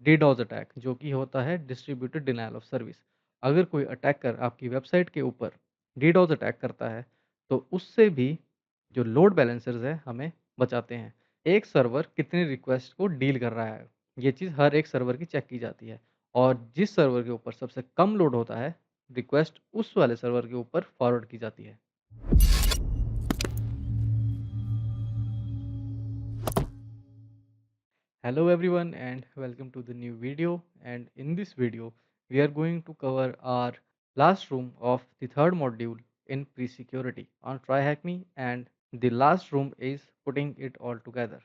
DDoS attack, जो कि होता है डिस्ट्रीब्यूटेड डिनायल ऑफ सर्विस। अगर कोई अटैकर आपकी वेबसाइट के ऊपर डीडॉस अटैक करता है, तो उससे भी जो लोड बैलेंसर्स है हमें बचाते हैं। एक सर्वर कितनी रिक्वेस्ट को डील कर रहा है, ये चीज़ हर एक सर्वर की चेक की जाती है, और जिस सर्वर के ऊपर सबसे कम लोड होता है, रिक्वेस्ट उस वाले सर्वर के ऊपर फॉरवर्ड की जाती है। Hello everyone and welcome to the new video, and in this video we are going to cover our last room of the third module in pre-security on TryHackMe, and the last room is putting it all together.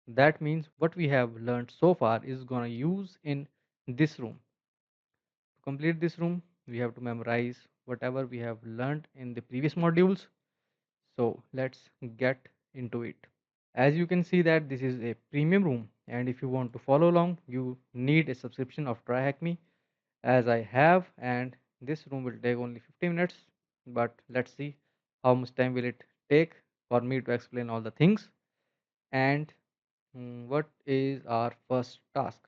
That means what we have learned so far is gonna use in this room. To complete this room we have to memorize whatever we have learned in the previous modules. So let's get into it. As you can see that this is a premium room, and if you want to follow along you need a subscription of TryHackMe, as I have, and this room will take only 50 minutes, but let's see how much time will it take for me to explain all the things. And what is our first task?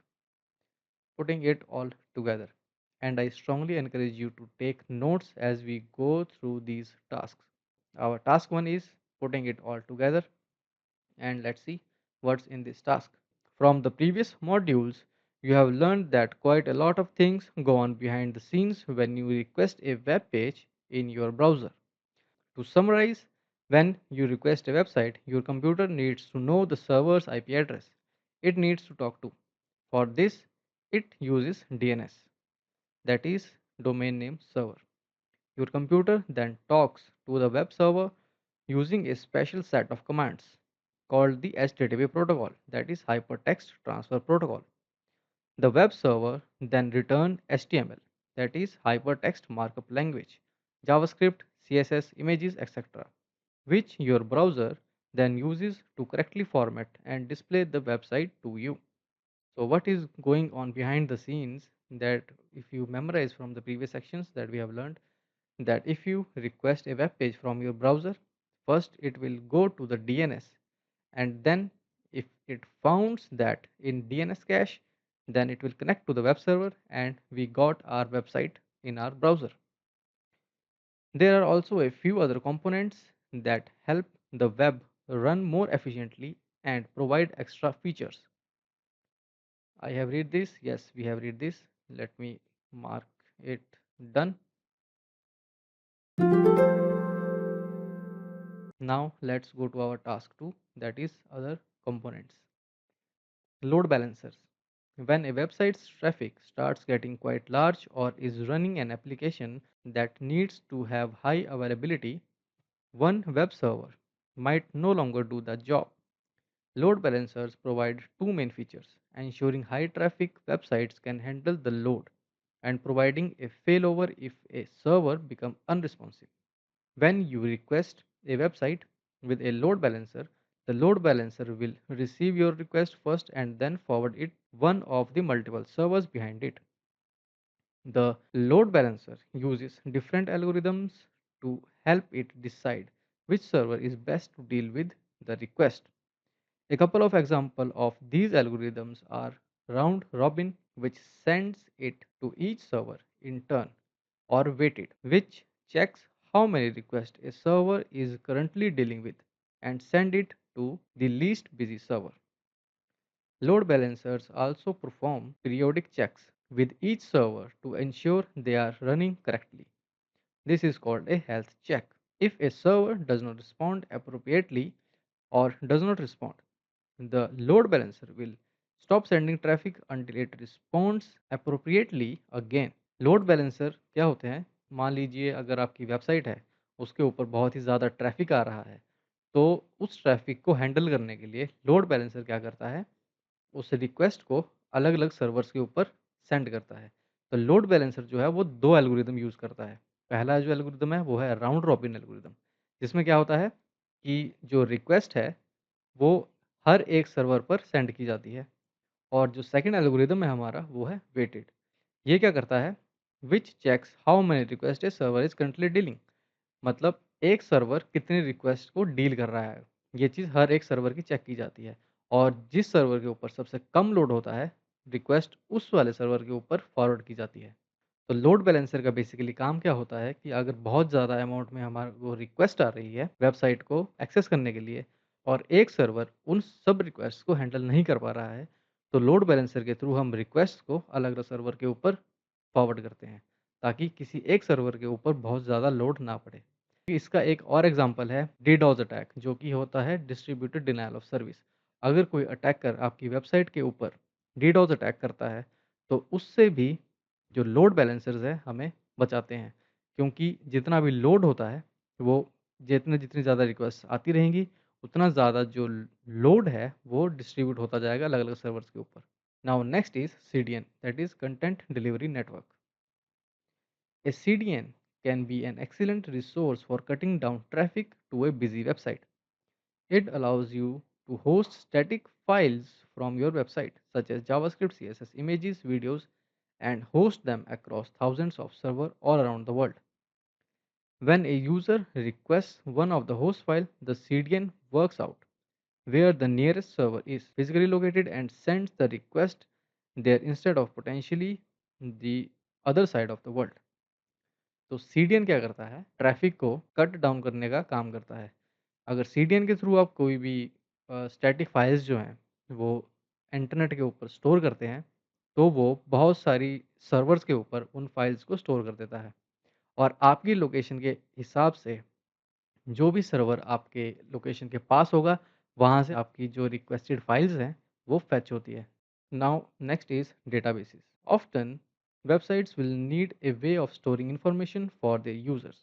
Putting it all together. And I strongly encourage you to take notes as we go through these tasks. Our task 1 is putting it all together, and let's see what's in this task. From the previous modules, you have learned that quite a lot of things go on behind the scenes when you request a web page in your browser. To summarize, when you request a website, your computer needs to know the server's IP address it needs to talk to. For this, it uses DNS, that is, domain name server. Your computer then talks to the web server using a special set of commands called the HTTP protocol, that is Hypertext Transfer Protocol. The web server then returns HTML, that is Hypertext Markup Language, JavaScript, CSS, images, etc., which your browser then uses to correctly format and display the website to you. So what is going on behind the scenes, that if you memorize from the previous sections that we have learned, that if you request a web page from your browser, first it will go to the DNS, and then if it founds that in DNS cache, then it will connect to the web server and we got our website in our browser. There are also a few other components that help the web run more efficiently and provide extra features. I have read this. Yes, we have read this. Let me mark it done. Now let's go to our task 2, that is other components. Load balancers. When a website's traffic starts getting quite large or is running an application that needs to have high availability, one web server might no longer do the job. Load balancers provide two main features: ensuring high traffic websites can handle the load and providing a failover if a server becomes unresponsive. When you request a website with a load balancer, the load balancer will receive your request first and then forward it one of the multiple servers behind it. The load balancer uses different algorithms to help it decide which server is best to deal with the request. A couple of examples of these algorithms are round robin, which sends it to each server in turn, or weighted, which checks how many requests a server is currently dealing with and send it to the least busy server. Load balancers also perform periodic checks with each server to ensure they are running correctly. This is called a health check. If a server does not respond appropriately or does not respond, the load balancer will stop sending traffic until it responds appropriately again. Load balancer क्या होते हैं? मान लीजिए अगर आपकी website है, उसके ऊपर बहुत ही ज़्यादा ट्रैफ़िक आ रहा है, तो उस ट्रैफ़िक को हैंडल करने के लिए लोड बैलेंसर क्या करता है, उस रिक्वेस्ट को अलग-अलग सर्वर्स के ऊपर सेंड करता है। तो लोड बैलेंसर जो है वो 2 एल्गोरिदम यूज़ करता है। पहला जो एल्गोरिदम है वो है राउंड रॉबिन एल्गोरिदम, जिसमें क्या होता है कि जो रिक्वेस्ट है, वो हर एक सर्वर पर सेंड की जाती है, और जो सेकंड एल्गोरिदम है हमारा वो है वेटेड। ये क्या करता है, which checks how many request a server is currently dealing, मतलब एक सर्वर कितनी रिक्वेस्ट को डील कर रहा है, ये चीज़ हर एक सर्वर की चेक की जाती है, और जिस सर्वर के ऊपर सबसे कम लोड होता है, रिक्वेस्ट उस वाले सर्वर के ऊपर फॉरवर्ड की जाती है। तो लोड बैलेंसर का बेसिकली काम क्या होता है कि अगर बहुत ज़्यादा अमाउंट में हमारे को रिक्वेस्ट आ रही है वेबसाइट को एक्सेस करने के लिए और एक सर्वर उन सब रिक्वेस्ट को हैंडल नहीं कर पा रहा है, तो लोड बैलेंसर के थ्रू हम रिक्वेस्ट को अलग अलग सर्वर के ऊपर फॉरवर्ड करते हैं ताकि किसी एक सर्वर के ऊपर बहुत ज़्यादा लोड ना पड़े। इसका एक और एग्जांपल है डीडोस अटैक, जो कि होता है डिस्ट्रीब्यूटेड डिनायल ऑफ सर्विस। अगर कोई अटैकर आपकी वेबसाइट के ऊपर डीडोस अटैक करता है, तो उससे भी जो लोड बैलेंसर्स है हमें बचाते हैं, क्योंकि जितना भी लोड होता है वो जितनी जितनी ज़्यादा रिक्वेस्ट आती रहेंगी, उतना ज़्यादा जो लोड है वो डिस्ट्रीब्यूट होता जाएगा अलग अलग सर्वर्स के ऊपर। Now next is CDN, that is content delivery network. A CDN can be an excellent resource for cutting down traffic to a busy website. It allows you to host static files from your website, such as JavaScript, CSS, images, videos, and host them across thousands of servers all around the world. When a user requests one of the host files, the CDN works out where the nearest server is physically located and sends the request there instead of potentially the other side of the world. तो CDN क्या करता है, traffic को cut down करने का काम करता है। अगर सीडीएन के थ्रू आप कोई भी स्टैटिक फाइल्स जो हैं वो इंटरनेट के ऊपर स्टोर करते हैं, तो वो बहुत सारी सर्वर्स के ऊपर उन फाइल्स को स्टोर कर देता है और आपकी लोकेशन के हिसाब से जो भी सर्वर आपके लोकेशन के पास होगा, वहाँ से आपकी जो रिक्वेस्टेड फाइल्स हैं वो फेच होती है। Now, next is databases. Often, websites will need a way of storing information for their users.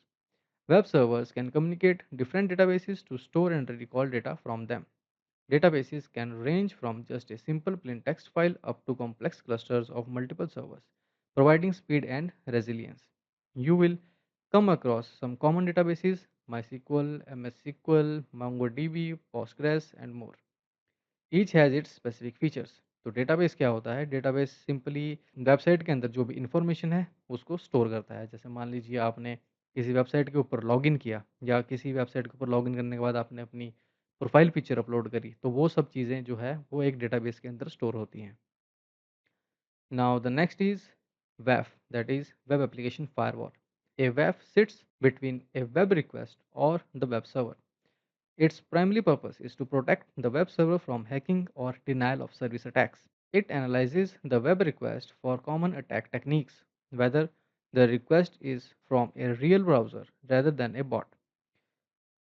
Web servers can communicate different databases to store and recall data from them. Databases can range from just a simple plain text file up to complex clusters of multiple servers, providing speed and resilience. You will come across some common databases: MySQL, MS SQL, MongoDB, Postgres, and more. Each has its specific features. तो database क्या होता है? Database simply website के अंदर जो भी information है उसको स्टोर करता है। जैसे मान लीजिए आपने किसी वेबसाइट के ऊपर लॉगिन किया या किसी वेबसाइट के ऊपर लॉगिन करने के बाद आपने अपनी प्रोफाइल पिक्चर अपलोड करी, तो वो सब चीज़ें जो है वो एक डेटाबेस के अंदर स्टोर होती हैं। Now the next is WAF, that is web application firewall. A WAF sits between a web request और the web server. Its primary purpose is to protect the web server from hacking or denial of service attacks. It analyzes the web request for common attack techniques, whether the request is from a real browser rather than a bot.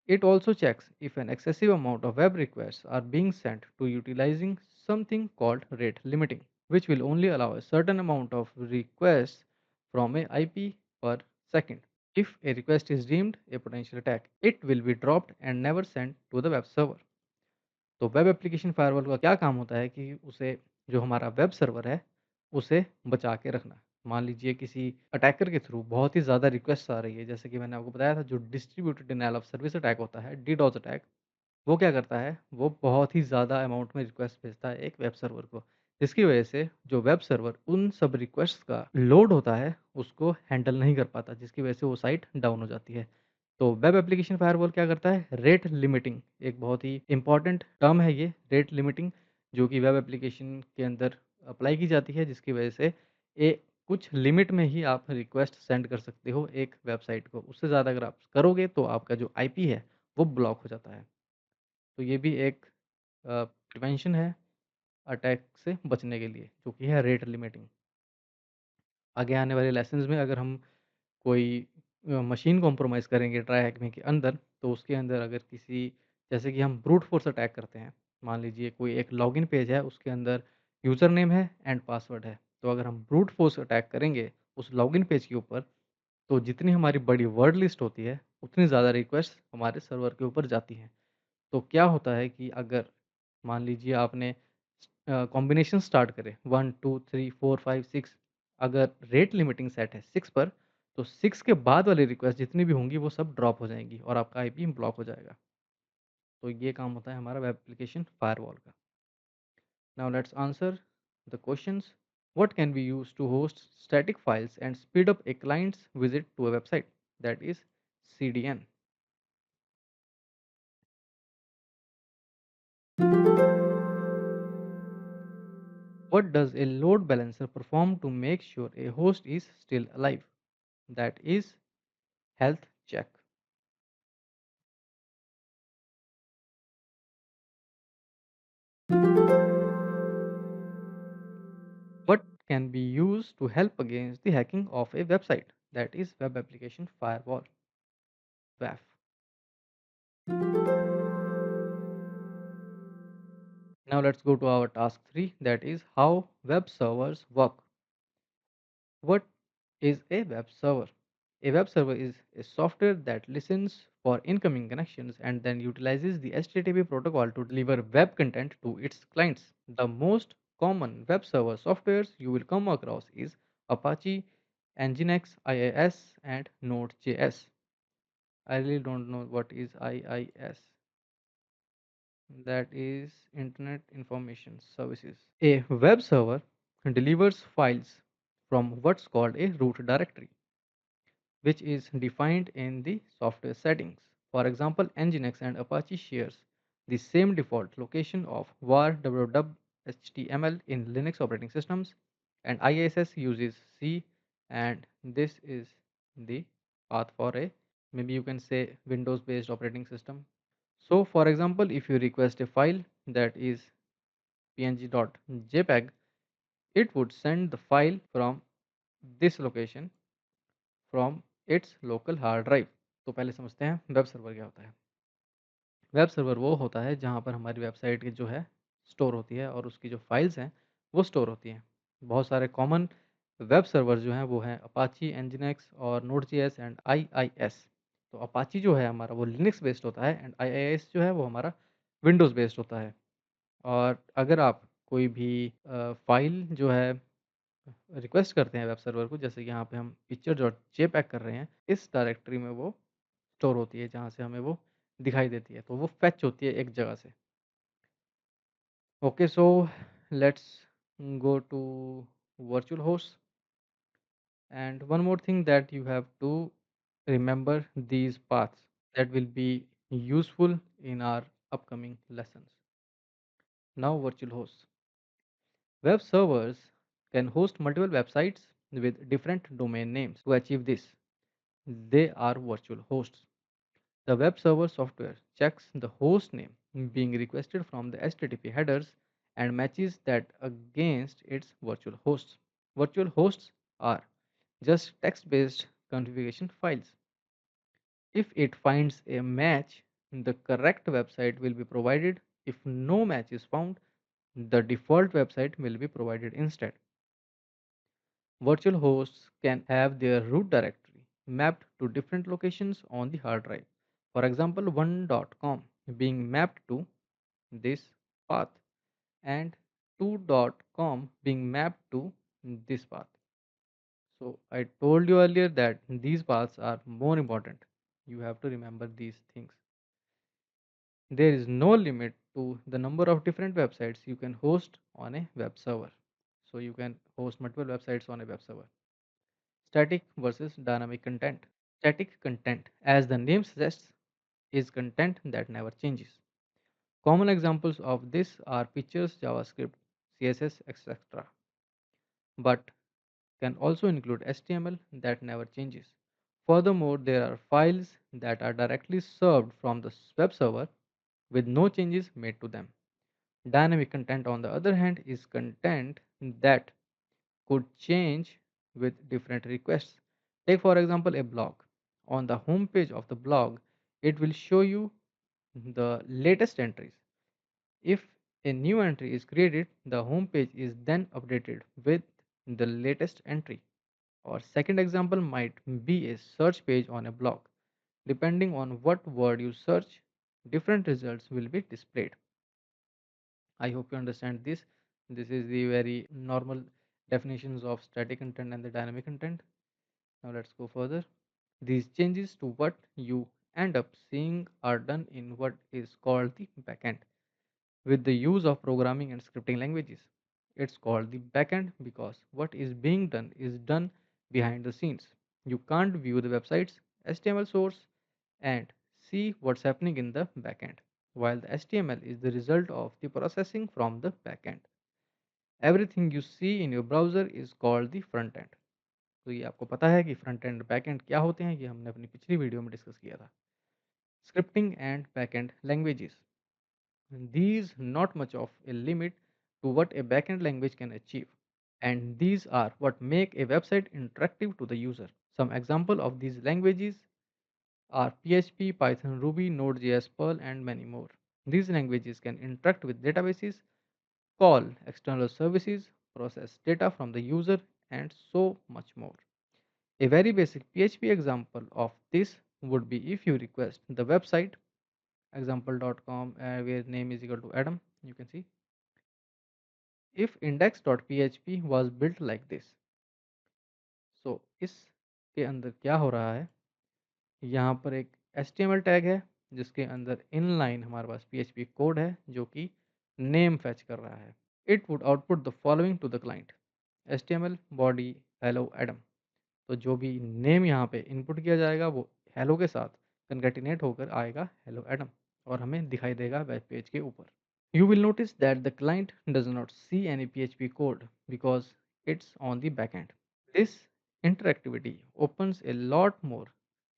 It also checks if an excessive amount of web requests are being sent to utilizing something called rate limiting, which will only allow a certain amount of requests from a IP per second. If a request is deemed a potential attack, it will be dropped and never sent to the web server. तो web application firewall का क्या काम होता है कि उसे जो हमारा वेब सर्वर है, उसे बचा के रखना। मान लीजिए किसी अटैकर के थ्रू बहुत ही ज़्यादा रिक्वेस्ट आ रही है, जैसे कि मैंने आपको बताया था जो distributed denial of service attack होता है, डीडोस अटैक। वो क्या करता है, वो बहुत ही ज़्यादा अमाउंट में रिक्वेस्ट भेजता है एक वेब सर्वर को, जिसकी वजह से जो वेब सर्वर उन सब रिक्वेस्ट का लोड होता है, उसको हैंडल नहीं कर पाता, जिसकी वजह से वो साइट डाउन हो जाती है। तो वेब एप्लीकेशन फायरवॉल क्या करता है, रेट लिमिटिंग, एक बहुत ही इंपॉर्टेंट टर्म है ये रेट लिमिटिंग, जो कि वेब एप्लीकेशन के अंदर अप्लाई की जाती है, जिसकी वजह से कुछ लिमिट में ही आप रिक्वेस्ट सेंड कर सकते हो एक वेबसाइट को। उससे ज़्यादा अगर आप करोगे तो आपका जो आईपी है वो ब्लॉक हो जाता है। तो ये भी एक प्रिवेंशन है अटैक से बचने के लिए, जो कि है रेट लिमिटिंग। आगे आने वाले लेसन्स में अगर हम कोई मशीन कॉम्प्रोमाइज़ करेंगे ट्राई हैकमे के अंदर, तो उसके अंदर अगर किसी, जैसे कि हम ब्रूट फोर्स अटैक करते हैं, मान लीजिए कोई एक लॉगिन पेज है, उसके अंदर यूज़र नेम है एंड पासवर्ड है, तो अगर हम ब्रूट फोर्स अटैक करेंगे उस लॉगिन पेज के ऊपर, तो जितनी हमारी बड़ी वर्ड लिस्ट होती है, उतनी ज़्यादा रिक्वेस्ट हमारे सर्वर के ऊपर जाती हैं। तो क्या होता है कि अगर मान लीजिए आपने कॉम्बिनेशन स्टार्ट करे 1 2 3 4 5 6, अगर रेट लिमिटिंग सेट है 6 पर, तो 6 के बाद वाली रिक्वेस्ट जितनी भी होंगी वो सब ड्रॉप हो जाएंगी और आपका आईपी ब्लॉक हो जाएगा। तो ये काम होता है हमारा वेब एप्लीकेशन फायरवॉल का। Now let's answer the questions. What can be used to host static files and speed up a client's visit to a website? That is CDN. What does a load balancer perform to make sure a host is still alive? That is health check. What can be used to help against the hacking of a website? That is Web Application Firewall, WAF. Now let's go to our task 3, that is how web servers work. What is a web server? A web server is a software that listens for incoming connections and then utilizes the HTTP protocol to deliver web content to its clients. The most common web server softwares you will come across is Apache, Nginx, IIS, and Node.js. I really don't know what is IIS. That is Internet Information Services. A web server delivers files from what's called a root directory, which is defined in the software settings. For example, Nginx and Apache shares the same default location of var www html in Linux operating systems, and IIS uses C, and this is the path for a, maybe you can say, Windows based operating system. So for example, if you request a file that is png.jpg, it would send the file from this location from its local hard drive. तो पहले समझते हैं web server क्या होता है। Web server वो होता है जहाँ पर हमारी वेबसाइट की जो है स्टोर होती है और उसकी जो फाइल्स हैं वो स्टोर होती हैं। बहुत सारे कॉमन वेब सर्वर जो हैं वो हैं अपाची, एनजिनेक्स और नोड.जेएस एंड आईआईएस। तो अपाची जो है हमारा वो लिनक्स बेस्ड होता है एंड आईआईएस जो है वो हमारा विंडोज़ बेस्ड होता है। और अगर आप कोई भी फाइल जो है रिक्वेस्ट करते हैं वेब सर्वर को, जैसे कि यहाँ पे हम पिक्चर डॉट जेपैग कर रहे हैं, इस डायरेक्टरी में वो स्टोर होती है जहाँ से हमें वो दिखाई देती है, तो वो फेच होती है एक जगह से। Okay, so let's go to virtual hosts, and one more thing that you have to remember these paths that will be useful in our upcoming lessons. Now, virtual hosts. Web servers can host multiple websites with different domain names. To achieve this, they are virtual hosts. The web server software checks the host name being requested from the HTTP headers and matches that against its virtual hosts. Virtual hosts are just text based configuration files. If it finds a match, the correct website will be provided. If no match is found, the default website will be provided instead. Virtual hosts can have their root directory mapped to different locations on the hard drive. For example, 1.com being mapped to this path and 2.com being mapped to this path. So I told you earlier that these paths are more important. You have to remember these things. There is no limit to the number of different websites you can host on a web server. So you can host multiple websites on a web server. Static versus dynamic content. Static content, as the name suggests, is content that never changes. Common examples of this are pictures, JavaScript, CSS, etc., but can also include HTML that never changes. Furthermore, there are files that are directly served from the web server with no changes made to them. Dynamic content, on the other hand, is content that could change with different requests. Take, for example, a blog. On the home page of the blog, it will show you the latest entries. If a new entry is created, the home page is then updated with the latest entry. Or second example might be a search page on a blog. Depending on what word you search, different results will be displayed. I hope you understand this. This is the very normal definitions of static content and the dynamic content. Now let's go further. These changes to what you end up seeing are done in what is called the backend with the use of programming and scripting languages. It's called the backend because what is being done is done behind the scenes. You can't view the website's HTML source and see what's happening in the backend, while the HTML is the result of the processing from the backend. Everything you see in your browser is called the front end. तो ये आपको पता है कि front end back and क्या होते हैं, ये हमने अपनी पिछली वीडियो में डिस्कस किया था. Scripting and backend languages. These not much of a limit to what a backend language can achieve, and these are what make a website interactive to the user. Some example of these languages are PHP, Python, Ruby, Node.js, Perl, and many more. These languages can interact with databases, call external services, process data from the user, and so much more. A very basic PHP example of this would be if you request the website example.com where name is equal to Adam, you can see if index.php was built like this. So इसके अंदर क्या हो रहा है, यहाँ पर एक HTML tag है जिसके अंदर इनलाइन हमारे पास PHP कोड है जो कि नेम फैच कर रहा है. It would output the following to the client: HTML body hello Adam. तो जो भी नेम यहाँ पे इनपुट किया जाएगा वो हेलो के साथ कन्कैटिनेट होकर आएगा हेलो एडम और हमें दिखाई देगा वेब पेज के ऊपर. You will notice that the client does not see any PHP code because it's on the backend. This interactivity opens a lot more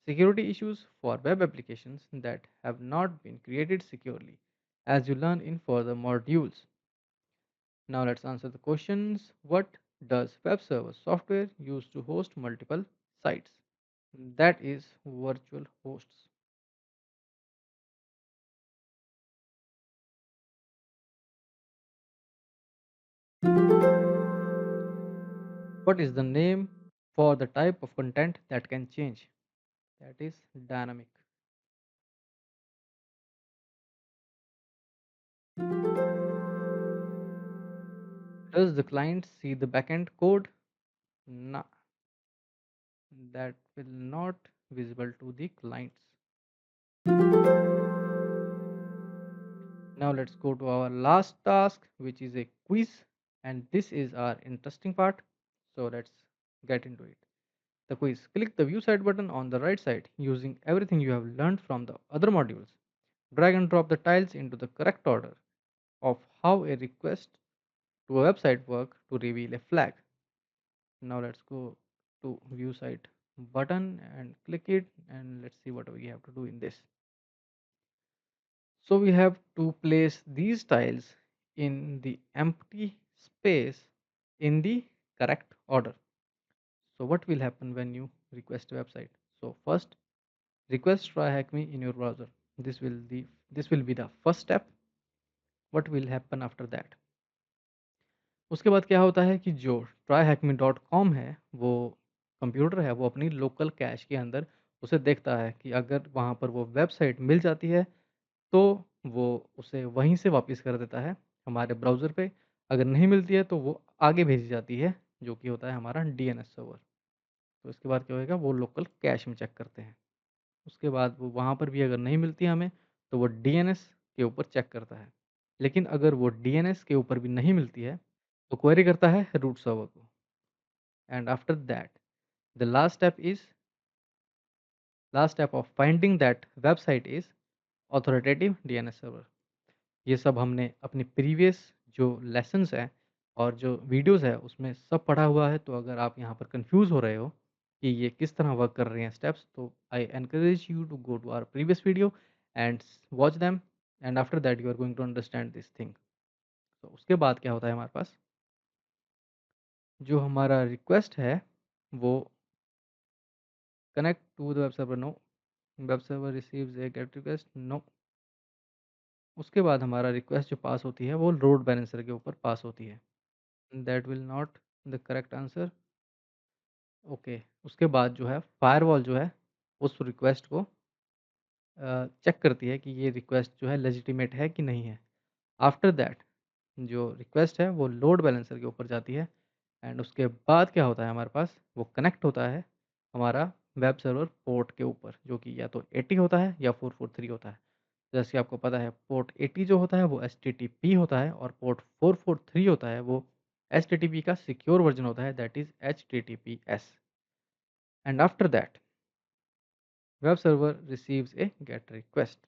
security issues for web applications that have not been created securely, as you learn in further modules. Now let's answer the questions. What does web server software use to host multiple sites? That is virtual hosts. What is the name for the type of content that can change? That is dynamic. Does the client see the backend code? No, that will not visible to the clients. Now let's go to our last task, which is a quiz, and this is our interesting part. So let's get into it. The quiz. Click the view site button on the right side using everything you have learned from the other modules. Drag and drop the tiles into the correct order of how a request to a website work to reveal a flag. Now let's go to view site button and click it, and let's see what we have to do in this. So we have to place these tiles in the empty space in the correct order. So what will happen when you request a website? So first, request TryHackMe in your browser. This will be the first step. What will happen after that? उसके बाद क्या होता है कि जो tryhackme.com है वो computer है वो अपनी लोकल कैश के अंदर उसे देखता है कि अगर वहाँ पर वो वेबसाइट मिल जाती है तो वो उसे वहीं से वापस कर देता है हमारे ब्राउज़र पे. अगर नहीं मिलती है तो वो आगे भेजी जाती है जो कि होता है हमारा DNS सर्वर. तो इसके बाद क्या होएगा, वो लोकल कैश में चेक करते हैं. उसके बाद वो वहाँ पर भी अगर नहीं मिलती हमें तो वो DNS के ऊपर चेक करता है. लेकिन अगर वो DNS के ऊपर भी नहीं मिलती है तो क्वेरी करता है रूट सर्वर को. And after that the last step of finding that website is authoritative DNS server. ये सब हमने अपनी प्रीवियस जो लेसन्स हैं और जो वीडियोस है उसमें सब पढ़ा हुआ है. तो अगर आप यहाँ पर कंफ्यूज हो रहे हो कि ये किस तरह वर्क कर रहे हैं स्टेप्स, तो I encourage you to go to our previous video and watch them, and after that you are going to understand this thing. तो उसके बाद क्या होता है हमारे पास, जो हमारा रिक्वेस्ट है वो connect to the web server, no. Web server receives a get request, no. उसके बाद हमारा रिक्वेस्ट जो पास होती है वो लोड बैलेंसर के ऊपर पास होती है. That will not the correct answer. Okay, उसके बाद जो है फायरवॉल जो है उस रिक्वेस्ट को चेक करती है कि ये रिक्वेस्ट जो है लेजिटिमेट है कि नहीं है. आफ्टर दैट जो रिक्वेस्ट है वो लोड बैलेंसर के ऊपर जाती है. एंड उसके बाद क्या होता है हमारे पास, वो कनेक्ट होता है हमारा वेब सर्वर पोर्ट के ऊपर जो कि या तो 80 होता है या 443 होता है. जैसे कि आपको पता है पोर्ट 80 जो होता है वो HTTP होता है और पोर्ट 443 होता है वो HTTP का सिक्योर वर्जन होता है, that is HTTPS. And after that web server receives a get request.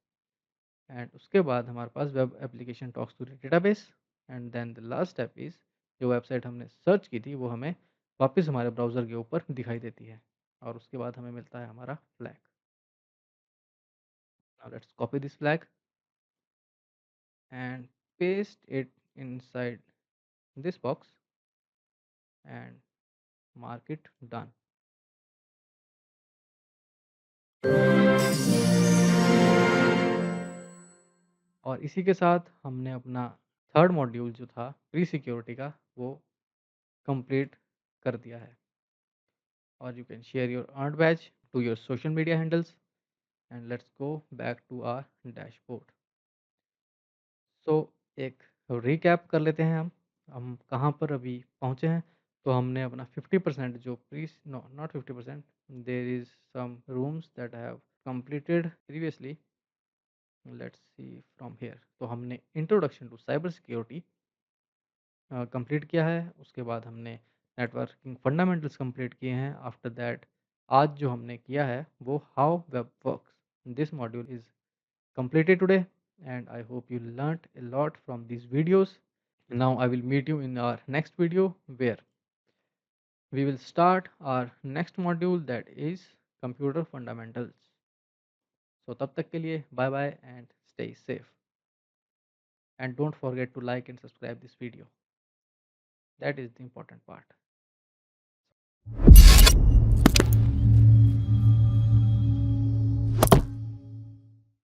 And उसके बाद हमारे पास web application talks to the database. And then the last step is जो वेबसाइट हमने सर्च की थी वो हमें वापस हमारे ब्राउज़र के ऊपर दिखाई देती है और उसके बाद हमें मिलता है हमारा flag. Now let's copy this flag and paste it inside this box and mark it done. और इसी के साथ हमने अपना थर्ड मॉड्यूल जो था प्री सिक्योरिटी का वो कंप्लीट कर दिया है। और you can share your earned badge to your social media handles and let's go back to our dashboard. So एक रिकैप कर लेते हैं हम कहाँ पर अभी पहुँचे हैं। तो हमने अपना 50% जो pre no not 50%, there is some rooms that have completed previously. Let's see from here. तो हमने introduction to cyber security complete किया है। उसके बाद हमने नेटवर्किंग फंडामेंटल्स कंप्लीट किए हैं। आफ्टर दैट आज जो हमने किया है वो how web works. This module is completed today and I hope you learnt a lot from these videos. Now I will meet you in our next video where we will start our next module, that is computer fundamentals. So तब तक के लिए bye bye and stay safe. And don't forget to like and subscribe this video. That is the important part.